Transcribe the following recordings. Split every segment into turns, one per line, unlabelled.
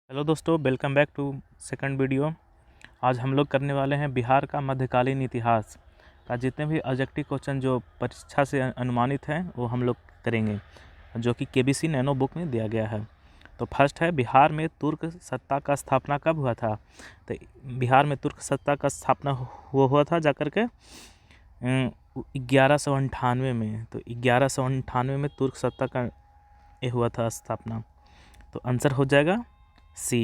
Hello दोस्तों, welcome back to second video. आज हम लोग करने वाले हैं बिहार का मध्यकालीन इतिहास का जितने भी ऑब्जेक्टिव क्वेश्चन जो परीक्षा से अनुमानित हैं वो हम लोग करेंगे, जो कि केबीसी नैनो बुक में दिया गया है। तो फर्स्ट है, बिहार में तुर्क सत्ता का स्थापना कब हुआ था। तो बिहार में तुर्क सत्ता का स्थापना हुआ था जाकर के 1198 में। तो 1198 में तुर्क सत्ता का ये हुआ था स्थापना। तो आंसर हो जाएगा सी।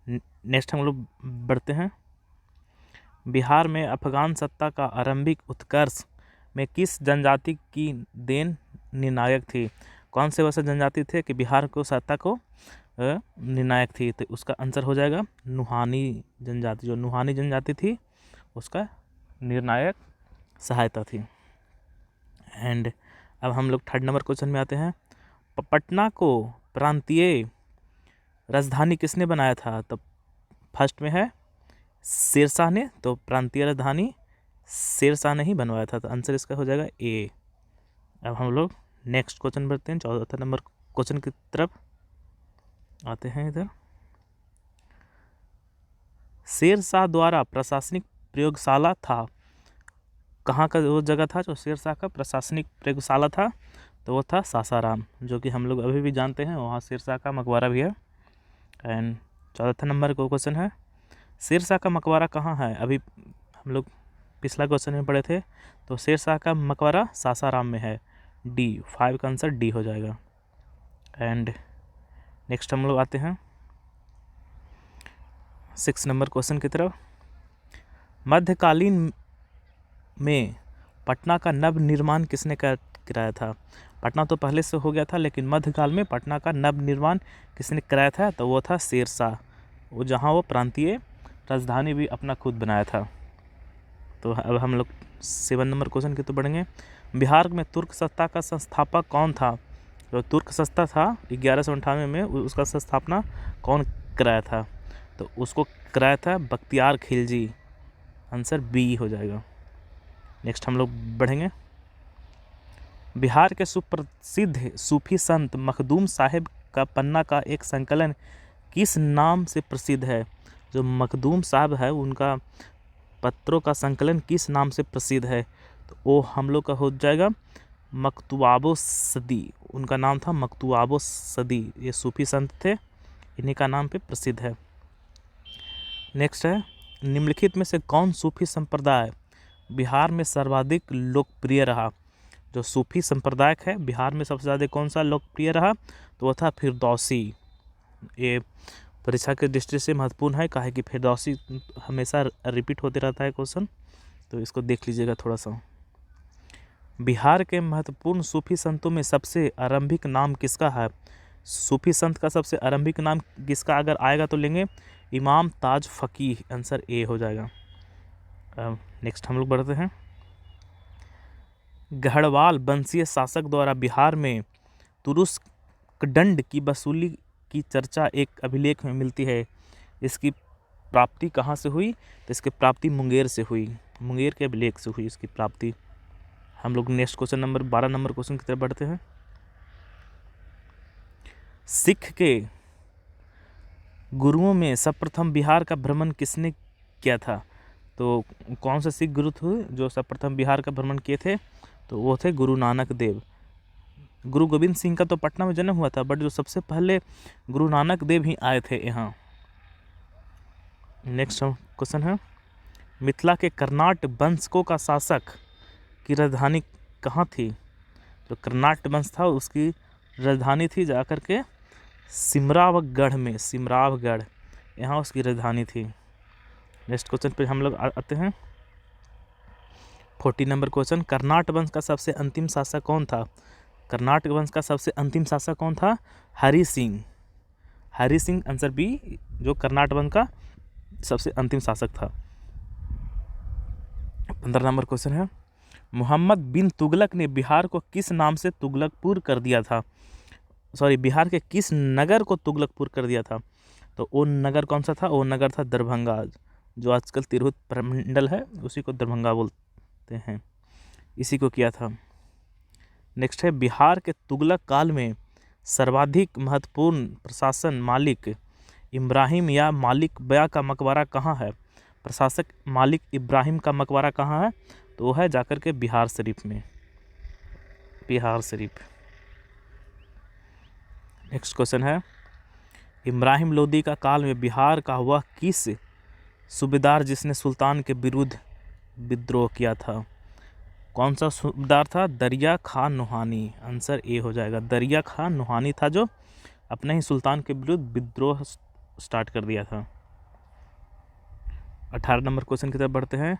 नेक्स्ट हम लोग बढ़ते हैं। बिहार में अफगान सत्ता का आरंभिक उत्कर्ष में किस जनजाति की देन निर्णायक थी। कौन से वैसे जनजाति थे कि बिहार को सत्ता को निर्णायक थी। तो उसका आंसर हो जाएगा नुहानी जनजाति। जो नुहानी जनजाति थी उसका निर्णायक सहायता थी। एंड अब हम लोग थर्ड नंबर क्वेश्चन में आते हैं। पटना को प्रांतीय राजधानी किसने बनाया था। तो फर्स्ट में है शेरशाह ने। तो प्रांतीय राजधानी शेरशाह ने ही बनवाया था। तो आंसर इसका हो जाएगा ए। अब हम लोग नेक्स्ट क्वेश्चन बढ़ते हैं, चौथा नंबर क्वेश्चन की तरफ आते हैं। इधर शेरशाह द्वारा प्रशासनिक प्रयोगशाला था। कहाँ का वो जगह था जो शेरशाह का प्रशासनिक प्रयोगशाला था। तो वो था सासाराम, जो कि हम लोग अभी भी जानते हैं। वहाँ शेरशाह का मकबरा भी है। एंड चौथा नंबर का क्वेश्चन है, शेरशाह का मकबरा कहाँ है। अभी हम लोग पिछला क्वेश्चन में पढ़े थे। तो शेरशाह का मकबरा सासाराम में है। डी, 5 का आंसर डी हो जाएगा। एंड नेक्स्ट हम लोग आते हैं 6 नंबर क्वेश्चन की तरफ। मध्यकालीन में पटना का नव निर्माण किसने कराया था। पटना तो पहले से हो गया था, लेकिन मध्यकाल में पटना का नव निर्माण किसने कराया था। तो वो था शेरशाह, वो जहाँ वो प्रांतीय राजधानी भी अपना खुद बनाया था। तो अब हम लोग 7 नंबर क्वेश्चन की तो बढ़ेंगे। बिहार में तुर्क सत्ता का संस्थापक कौन था। जो तुर्क सत्ता था 1198 में, उसका स्थापना कौन कराया था। तो उसको कराया था बख्तियार खिलजी। आंसर बी हो जाएगा। नेक्स्ट हम लोग बढ़ेंगे। बिहार के सुप्रसिद्ध सूफी संत मखदूम साहिब का पन्ना का एक संकलन किस नाम से प्रसिद्ध है। जो मखदूम साहब है उनका पत्रों का संकलन किस नाम से प्रसिद्ध है। तो वो हम लोग का हो जाएगा मकतुआबो सदी। उनका नाम था मकतुआबो सदी। ये सूफी संत थे, इन्हीं का नाम पे प्रसिद्ध है। नेक्स्ट है, निम्नलिखित में से कौन सूफी संप्रदाय बिहार में सर्वाधिक लोकप्रिय रहा। जो सूफी संप्रदाय है बिहार में सबसे ज़्यादा कौन सा लोकप्रिय रहा। तो वो था फिरदौसी। ये परीक्षा के दृष्टि से महत्वपूर्ण है, काहे कि फिरदौसी हमेशा रिपीट होते रहता है क्वेश्चन। तो इसको देख लीजिएगा थोड़ा सा। बिहार के महत्वपूर्ण सूफी संतों में सबसे आरंभिक नाम किसका है। सूफी संत का सबसे आरंभिक नाम किसका अगर आएगा तो लेंगे इमाम ताज फ़कीह। आंसर ए हो जाएगा। नेक्स्ट हम लोग बढ़ते हैं। गढ़वाल वंशीय शासक द्वारा बिहार में तुरुस्क दंड की वसूली की चर्चा एक अभिलेख में मिलती है। इसकी प्राप्ति कहाँ से हुई। तो इसकी प्राप्ति मुंगेर से हुई। मुंगेर के अभिलेख से हुई इसकी प्राप्ति। हम लोग next question number 12 number question की तरफ बढ़ते हैं। सिख के गुरुओं में सर्वप्रथम बिहार का भ्रमण किसने किया था। तो कौन से सिख गुरु थे जो सर्वप्रथम बिहार का भ्रमण किए थे। तो वो थे गुरु नानक देव। गुरु गोविंद सिंह का तो पटना में जन्म हुआ था, बट जो सबसे पहले गुरु नानक देव ही आए थे यहाँ। नेक्स्ट क्वेश्चन है, मिथिला के कर्नाट वंशकों का शासक की राजधानी कहाँ थी। जो कर्नाट वंश था उसकी राजधानी थी जाकर के सिमरावगढ़ में। सिमरावगढ़ यहाँ उसकी राजधानी थी। नेक्स्ट क्वेश्चन पे हम लोग आते हैं 40 नंबर क्वेश्चन। कर्नाट वंश का सबसे अंतिम शासक कौन था। कर्नाटक वंश का सबसे अंतिम शासक कौन था। हरि सिंह। हरि सिंह आंसर बी, जो कर्नाटक वंश का सबसे अंतिम शासक था। 15 नंबर क्वेश्चन है, मोहम्मद बिन तुगलक ने बिहार को किस नाम से तुगलकपुर कर दिया था। बिहार के किस नगर को तुगलकपुर कर दिया था। तो वो नगर कौन सा था। वो नगर था दरभंगा, जो आजकल तिरहुत प्रमंडल है उसी को दरभंगा बोलते हैं, इसी को किया था। नेक्स्ट है, बिहार के तुगलक काल में सर्वाधिक महत्वपूर्ण प्रशासन मालिक इब्राहिम या मालिक बया का मकबरा कहाँ है? प्रशासक मालिक इब्राहिम का मकबरा कहाँ है? तो वो है जाकर के बिहार शरीफ में, बिहार शरीफ। नेक्स्ट क्वेश्चन है, इब्राहिम लोदी का काल में बिहार का वह किस सूबेदार जिसने सुल्तान के विरुद्ध विद्रोह किया था? कौन सा सूबेदार था? दरिया खान नुहानी। आंसर ए हो जाएगा, दरिया खान नुहानी था जो अपने ही सुल्तान के विरुद्ध विद्रोह स्टार्ट कर दिया था। 18 नंबर क्वेश्चन की तरफ बढ़ते हैं।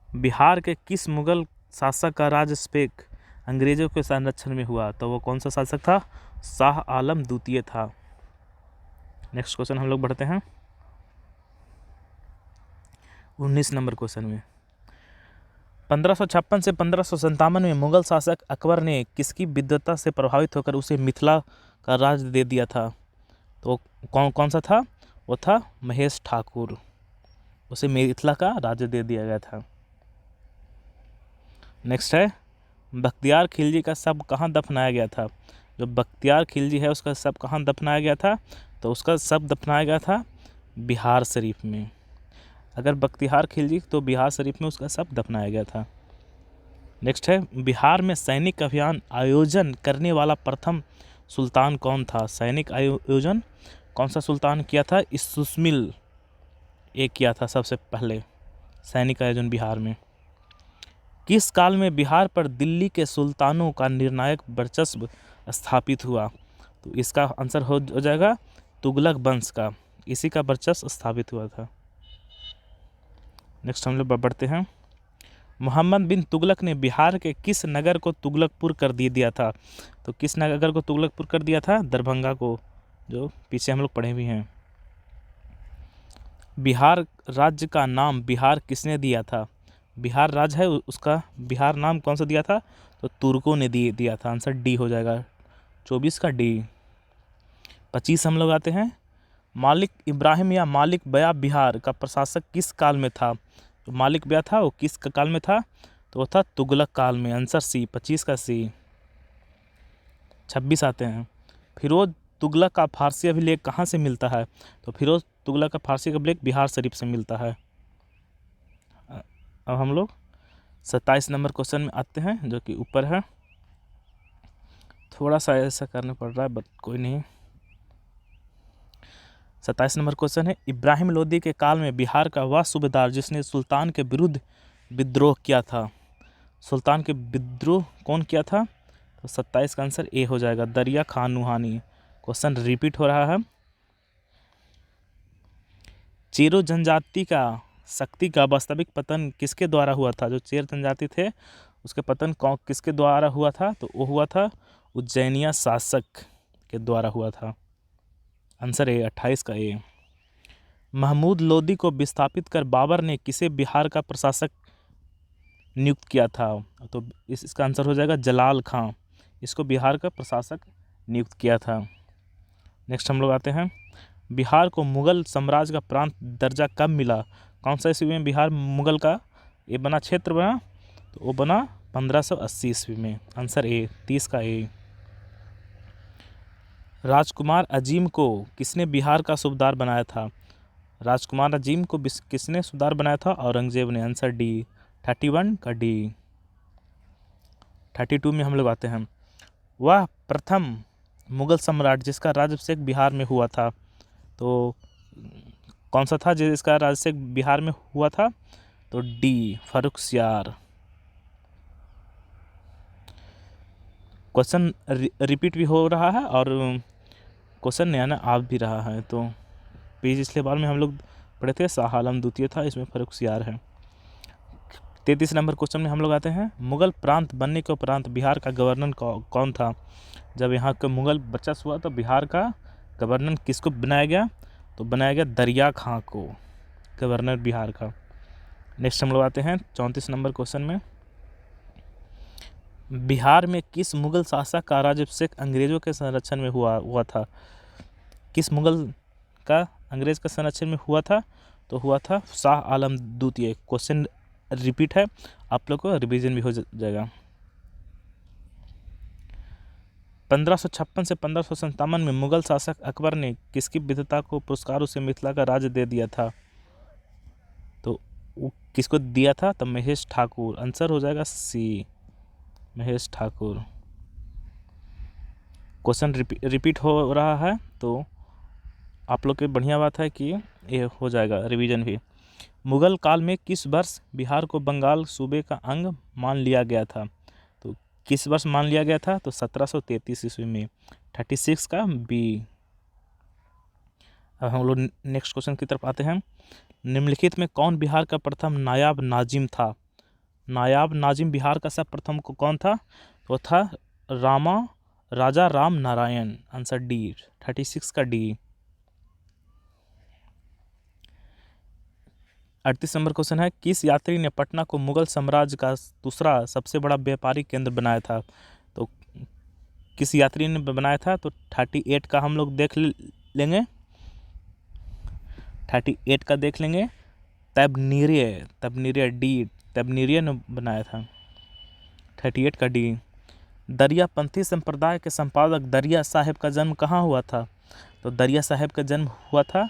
बिहार के किस मुगल शासक का राजस्पेक अंग्रेजों के संरक्षण में हुआ? तो वो कौन सा शासक था? शाह आलम द्वितीय था। नेक्स्ट क्वेश्चन हम लोग बढ़ते हैं 19 नंबर क्वेश्चन में। 1556 से 1557 में मुगल शासक अकबर ने किसकी विद्वता से प्रभावित होकर उसे मिथिला का राज दे दिया था? तो कौन सा था? वो था महेश ठाकुर, उसे मिथिला का राज्य दे दिया गया था। नेक्स्ट है, बख्तियार खिलजी का शव कहाँ दफनाया गया था? जो बख्तियार खिलजी है उसका शव कहाँ दफनाया गया था? तो उसका शव दफनाया गया था बिहार शरीफ में। अगर बख्तियार खिलजी तो बिहार शरीफ में उसका शव दफनाया गया था। नेक्स्ट है, बिहार में सैनिक अभियान आयोजन करने वाला प्रथम सुल्तान कौन था? सैनिक आयोजन कौन सा सुल्तान किया था? इसुस्मिल एक किया था सबसे पहले सैनिक आयोजन बिहार में। किस काल में बिहार पर दिल्ली के सुल्तानों का निर्णायक वर्चस्व स्थापित हुआ? तो इसका आंसर हो जाएगा तुगलक वंश का, इसी का वर्चस्व स्थापित हुआ था। नेक्स्ट हम लोग बढ़ते हैं, मोहम्मद बिन तुगलक ने बिहार के किस नगर को तुगलकपुर कर दिया था? तो किस नगर को तुगलकपुर कर दिया था? दरभंगा को, जो पीछे हम लोग पढ़े भी हैं। बिहार राज्य का नाम बिहार किसने दिया था? बिहार राज्य है उसका बिहार नाम कौन सा दिया था? तो तुर्कों ने दिया था। आंसर डी हो जाएगा, 24 का डी। 25 हम लोग आते हैं, मालिक इब्राहिम या मालिक बया बिहार का प्रशासक किस काल में था? तो मालिक बया था वो किस काल में था? तो वो था तुगलक काल में। आंसर सी, 25 का सी। 26 आते हैं, फिरोज तुगलक का फारसी अभिलेख कहाँ से मिलता है? तो फिरोज तुगलक का फारसी अभिलेख बिहार शरीफ से मिलता है। अब हम लोग 27 नंबर क्वेश्चन में आते हैं, जो कि ऊपर है, थोड़ा सा ऐसा करना पड़ रहा है बट कोई नहीं। 27 नंबर क्वेश्चन है, इब्राहिम लोदी के काल में बिहार का वह सूबेदार जिसने सुल्तान के विरुद्ध विद्रोह किया था? सुल्तान के विद्रोह कौन किया था? तो 27 का आंसर ए हो जाएगा, दरिया खान नुहानी। क्वेश्चन रिपीट हो रहा है। चेरो जनजाति का शक्ति का वास्तविक पतन किसके द्वारा हुआ था? जो चेर जनजाति थे उसके पतन किसके द्वारा हुआ था? तो वो हुआ था उज्जैनिया शासक के द्वारा हुआ था। आंसर ए, 28 का ए। महमूद लोदी को विस्थापित कर बाबर ने किसे बिहार का प्रशासक नियुक्त किया था? तो इसका आंसर हो जाएगा जलाल खां, इसको बिहार का प्रशासक नियुक्त किया था। नेक्स्ट हम लोग आते हैं, बिहार को मुगल साम्राज्य का प्रांत दर्जा कब मिला? कौन सा ईस्वी में बिहार मुगल का ये बना, क्षेत्र बना? तो वो बना 1580 ईस्वी में। आंसर ए, 30 का ए। राजकुमार अजीम को किसने बिहार का सूबेदार बनाया था? राजकुमार अजीम को किसने सूबेदार बनाया था? औरंगजेब ने। आंसर डी, 31 का डी। 32 में हम लोग आते हैं, वह प्रथम मुगल सम्राट जिसका राज्याभिषेक बिहार में हुआ था? तो कौन सा था जिसका राज्याभिषेक बिहार में हुआ था? तो डी, फर्रुखसियार। क्वेश्चन रिपीट भी हो रहा है और क्वेश्चन नया ना आ भी रहा है। तो पिछले बार में हम लोग पढ़े थे शाह आलम द्वितीय था, इसमें फर्रुखसियार है। 33 नंबर क्वेश्चन में हम लोग आते हैं, मुगल प्रांत बनने के उपरांत बिहार का गवर्नर कौन था? जब यहाँ का मुगल वर्चस्व हुआ तो बिहार का गवर्नर किसको बनाया गया? तो बनाया गया दरिया खां को गवर्नर बिहार का। नेक्स्ट हम लोग आते हैं 34 नंबर क्वेश्चन में, बिहार में किस मुगल शासक का राज्याभिषेक अंग्रेजों के संरक्षण में हुआ था? किस मुगल का अंग्रेज का संरक्षण में हुआ था? तो हुआ था शाह आलम द्वितीय। क्वेश्चन रिपीट है, आप लोग को रिवीजन भी हो जाएगा। 1556 से 1557 में मुगल शासक अकबर ने किसकी विधवा को पुरस्कार उसे मिथिला का राज्य दे दिया था? तो वो किसको दिया था? तो महेश ठाकुर। आंसर हो जाएगा सी, महेश ठाकुर। क्वेश्चन रिपीट हो रहा है तो आप लोग की बढ़िया बात है कि ये हो जाएगा रिवीजन भी। मुगल काल में किस वर्ष बिहार को बंगाल सूबे का अंग मान लिया गया था? तो किस वर्ष मान लिया गया था? तो 1733 ईस्वी में। 36 का बी। अब हम लोग नेक्स्ट क्वेश्चन की तरफ आते हैं। निम्नलिखित में कौन बिहार का प्रथम नायाब नाजिम था? नायाब नाजिम बिहार का सर्वप्रथम को कौन था? वो था राजा राम नारायण। आंसर डी, 36 का डी। 38 नंबर क्वेश्चन है, किस यात्री ने पटना को मुगल साम्राज्य का दूसरा सबसे बड़ा व्यापारिक केंद्र बनाया था? तो किस यात्री ने बनाया था? तो 38 का हम लोग देख लेंगे। 38 का देख लेंगे। तबनीरिय डी, तबनीरिय ने बनाया था। 38 का डी। दरियापंथी संप्रदाय के संपादक दरिया साहब का जन्म कहाँ हुआ था? तो दरिया साहब का जन्म हुआ था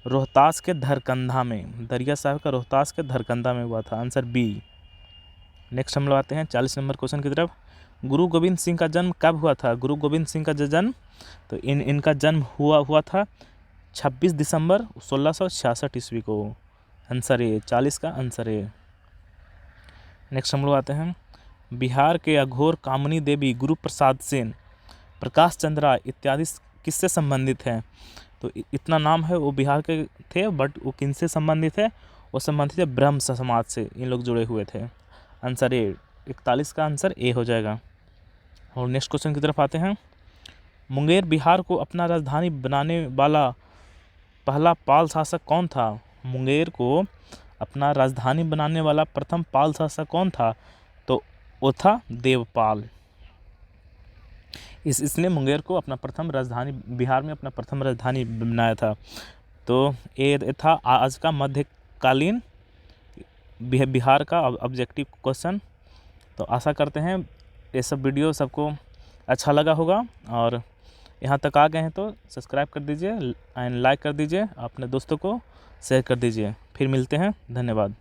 रोहतास के धरकंधा में। दरिया साहब का रोहतास के धरकंधा में हुआ था। Answer B. नेक्स्ट हम लोग आते हैं 40 नंबर क्वेश्चन की तरफ। गुरु गोविंद सिंह का जन्म कब हुआ था? गुरु गोविंद सिंह का जो जन्म, तो इनका जन्म हुआ था 26 दिसंबर 1666 ईस्वी को। आंसर ए, 40 का आंसर ए। नेक्स्ट हम लोग आते हैं, बिहार के अघोर कामनी देवी गुरु प्रसाद सेन, प्रकाश चंद्रा इत्यादि किससे संबंधित हैं? तो इतना नाम है, वो बिहार के थे, बट वो किनसे संबंधित है? वो संबंधित है ब्रह्म समाज से, इन लोग जुड़े हुए थे। आंसर ए, 41 का आंसर ए हो जाएगा। और नेक्स्ट क्वेश्चन की तरफ आते हैं। मुंगेर बिहार को अपना राजधानी बनाने वाला पहला पाल शासक कौन था? मुंगेर को अपना राजधानी बनाने वाला प्रथम पाल शासक कौन था? तो वो था देवपाल। इसने मुंगेर को अपना प्रथम राजधानी, बिहार में अपना प्रथम राजधानी बनाया था। तो ये था आज का मध्यकालीन बिहार का ऑब्जेक्टिव क्वेश्चन। तो आशा करते हैं ये सब वीडियो सबको अच्छा लगा होगा, और यहाँ तक आ गए हैं तो सब्सक्राइब कर दीजिए एंड लाइक कर दीजिए, अपने दोस्तों को शेयर कर दीजिए। फिर मिलते हैं, धन्यवाद।